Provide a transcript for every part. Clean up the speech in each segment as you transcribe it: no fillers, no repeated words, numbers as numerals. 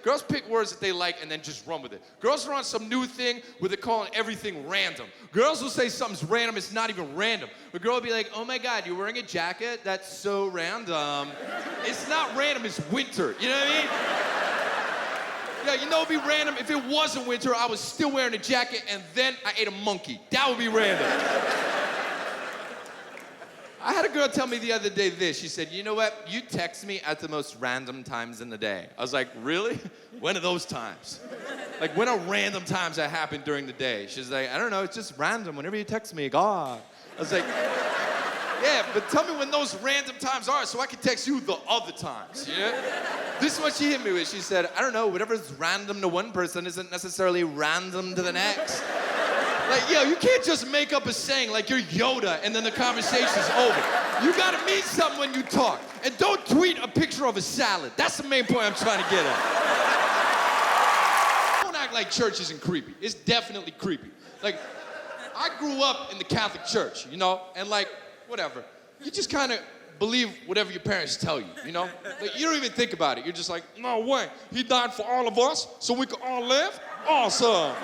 Girls pick words that they like and then just run with it. Girls are on some new thing where they're calling everything random. Girls will say something's random, it's not even random. A girl will be like, oh my God, you're wearing a jacket? That's so random. It's not random, it's winter. You know what I mean? Yeah, you know it'd be random if it wasn't winter, I was still wearing a jacket and then I ate a monkey. That would be random. I had a girl tell me the other day this. She said, you know what? You text me at the most random times in the day. I was like, really? When are those times? Like, when are random times that happen during the day? She's like, I don't know, it's just random. Whenever you text me, God. I was like, yeah, but tell me when those random times are so I can text you the other times, yeah? This is what she hit me with. She said, I don't know, whatever's random to one person isn't necessarily random to the next. Like, yo, you can't just make up a saying like you're Yoda and then the conversation's over. You gotta mean something when you talk. And don't tweet a picture of a salad. That's the main point I'm trying to get at. Don't act like church isn't creepy. It's definitely creepy. Like, I grew up in the Catholic Church, you know, and like, whatever. You just kind of believe whatever your parents tell you, you know? Like, you don't even think about it. You're just like, no way. He died for all of us so we could all live? Awesome.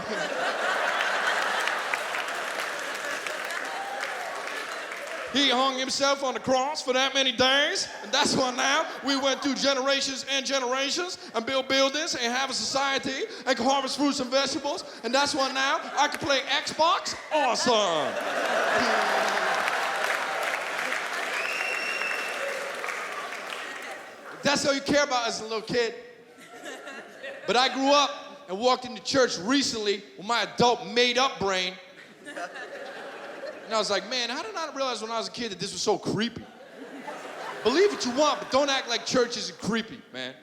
He hung himself on the cross for that many days, and that's why now we went through generations and generations and build buildings and have a society and can harvest fruits and vegetables, and that's why now I can play Xbox. Awesome. That's all you care about as a little kid. But I grew up and walked into church recently with my adult made-up brain. And I was like, man, how did I not realize when I was a kid that this was so creepy? Believe what you want, but don't act like church isn't creepy, man.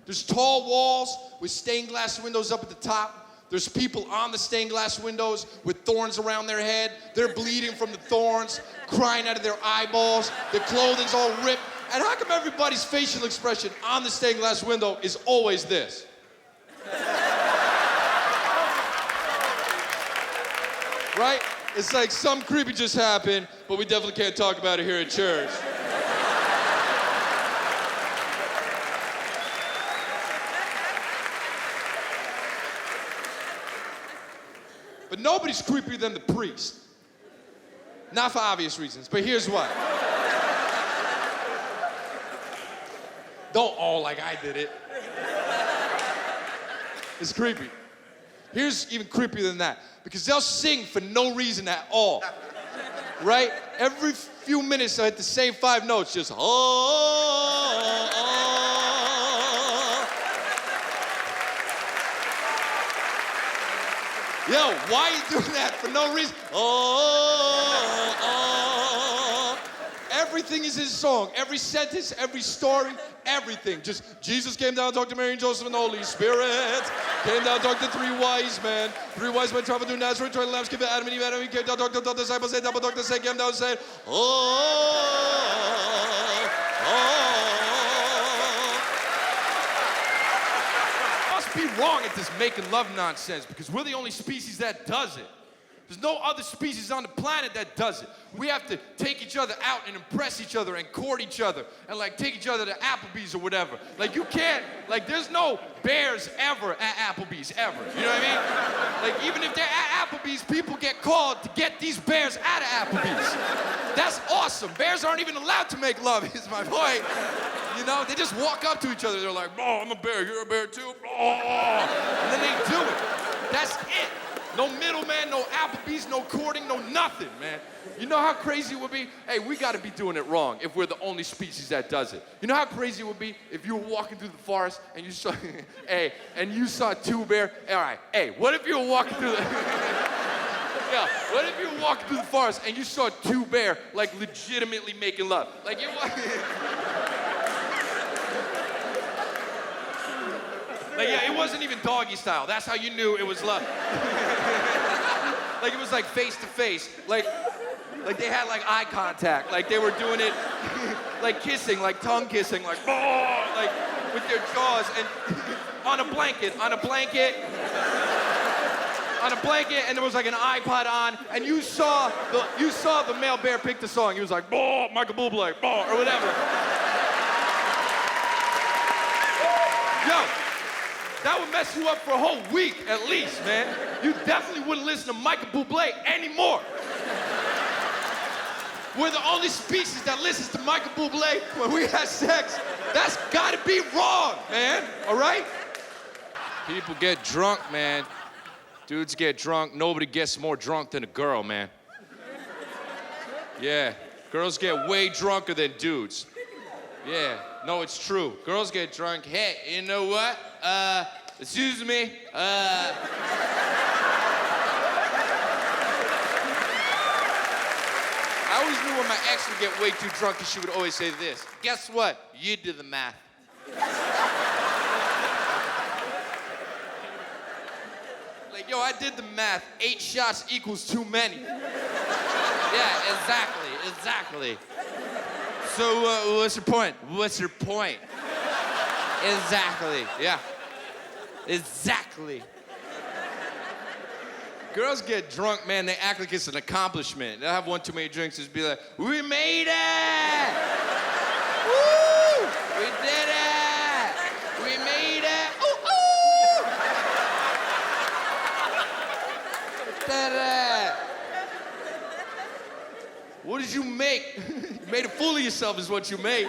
There's tall walls with stained glass windows up at the top. There's people on the stained glass windows with thorns around their head. They're bleeding from the thorns, crying out of their eyeballs. Their clothing's all ripped. And how come everybody's facial expression on the stained glass window is always this? Right? It's like some creepy just happened, but we definitely can't talk about it here at church. But nobody's creepier than the priest. Not for obvious reasons, but here's why. Don't all like I did it. It's creepy. Here's even creepier than that, because they'll sing for no reason at all, right? Every few minutes they'll hit the same 5 notes, just oh. Yo, why are you doing that for no reason? Oh. Everything is his song. Every sentence, every story, everything. Just Jesus came down, talked to Mary and Joseph and the Holy Spirit. Came down, talked to 3 wise men. 3 wise men traveled through Nazareth, 20 lambs, gave Adam and Eve. Adam, he came down, talked to the disciples, said, double doctor, said, came down and said, Must be wrong at this making love nonsense, because we're the only species that does it. There's no other species on the planet that does it. We have to take each other out and impress each other and court each other and like take each other to Applebee's or whatever. Like you can't, like there's no bears ever at Applebee's ever. You know what I mean? Like even if they're at Applebee's, people get called to get these bears out of Applebee's. That's awesome. Bears aren't even allowed to make love, is my point. You know, they just walk up to each other. They're like, oh, I'm a bear, you're a bear too. Oh. And then they do it. That's it. No middleman, no Applebee's, no courting, no nothing, man. You know how crazy it would be? Hey, we gotta be doing it wrong if we're the only species that does it. You know how crazy it would be if you were walking through the forest and you saw, hey, and you saw 2 bears? All right, hey, what if you were walking through the, yeah, what if you were walking through the forest and you saw 2 bears, like, legitimately making love? Like, you're walking, like, yeah, it wasn't even doggy style. That's how you knew it was love. Like, it was like face to face. Like they had like eye contact. Like they were doing it like kissing, like tongue kissing, like, oh, like with their jaws and on a blanket, and there was like an iPod on, and you saw the male bear pick the song. He was like, oh, Michael Bublé, oh, or whatever. Yo. That would mess you up for a whole week at least, man. You definitely wouldn't listen to Michael Bublé anymore. We're the only species that listens to Michael Bublé when we have sex. That's gotta be wrong, man, all right? People get drunk, man. Dudes get drunk. Nobody gets more drunk than a girl, man. Yeah, girls get way drunker than dudes. Yeah, no, it's true. Girls get drunk. Hey, you know what? Excuse me. I always knew when my ex would get way too drunk and she would always say this. Guess what? You do the math. Like, yo, I did the math. 8 shots equals too many. Yeah, exactly. So, what's your point? What's your point? Exactly, yeah. Exactly. Girls get drunk, man, they act like it's an accomplishment. They'll have one too many drinks and just be like, we made it! Woo! We did it! We made it! Ooh, ooh! Did it! What did you make? You made a fool of yourself is what you made.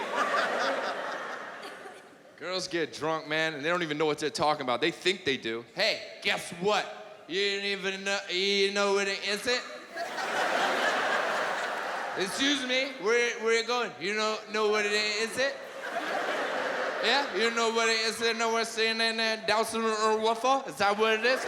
Girls get drunk, man, and they don't even know what they're talking about. They think they do. Hey, guess what? You didn't even know, you know what it is it? Excuse me, where you going? You know what it is it? Yeah, you know what it is it? Know what it's saying in there? Dowsing or waffle? Is that what it is?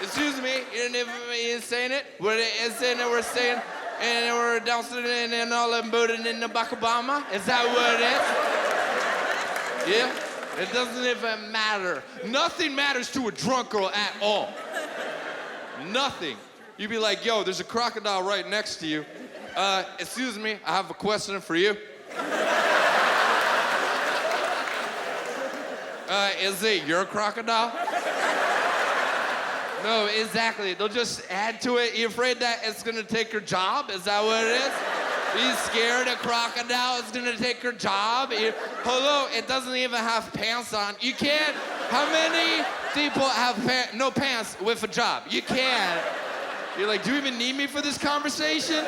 Excuse me, you didn't saying it? What it is it that we're saying? And we're dowsing and all and booting in the Bakabama? Is that what it is? Yeah? It doesn't even matter. Nothing matters to a drunk girl at all. Nothing. You'd be like, yo, there's a crocodile right next to you. Excuse me, I have a question for you. Is it your crocodile? No, exactly. They'll just add to it. You afraid that it's gonna take her job? Is that what it is? Are you scared a crocodile is gonna take her job? Hello, it doesn't even have pants on. You can't. How many people have no pants with a job? You can't. You're like, do you even need me for this conversation?